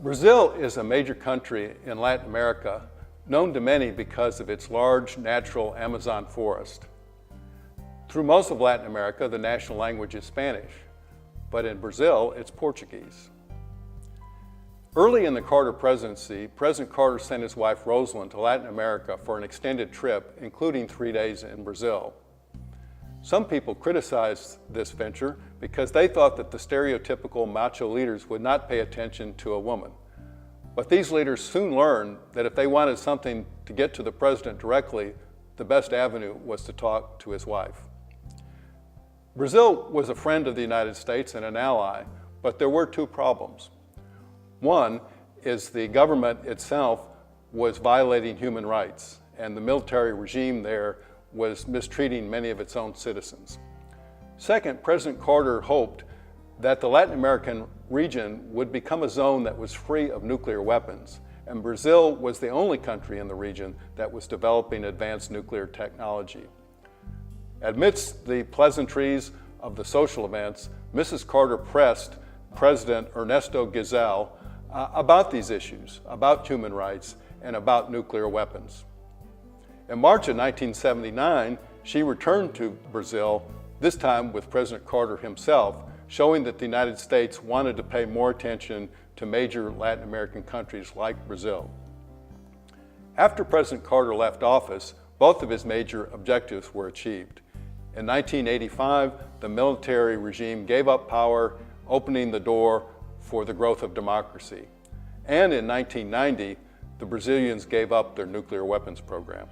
Brazil is a major country in Latin America, known to many because of its large natural Amazon forest. Through most of Latin America, the national language is Spanish, but in Brazil, it's Portuguese. Early in the Carter presidency, President Carter sent his wife Rosalynn to Latin America for an extended trip, including 3 days in Brazil. Some people criticized this venture because they thought that the stereotypical macho leaders would not pay attention to a woman. But these leaders soon learned that if they wanted something to get to the president directly, the best avenue was to talk to his wife. Brazil was a friend of the United States and an ally, but there were two problems. One is the government itself was violating human rights, and the military regime there was mistreating many of its own citizens. Second, President Carter hoped that the Latin American region would become a zone that was free of nuclear weapons, and Brazil was the only country in the region that was developing advanced nuclear technology. Amidst the pleasantries of the social events, Mrs. Carter pressed President Ernesto Geisel about these issues, about human rights, and about nuclear weapons. In March of 1979, she returned to Brazil, this time with President Carter himself, showing that the United States wanted to pay more attention to major Latin American countries like Brazil. After President Carter left office, both of his major objectives were achieved. In 1985, the military regime gave up power, opening the door for the growth of democracy. And in 1990, the Brazilians gave up their nuclear weapons program.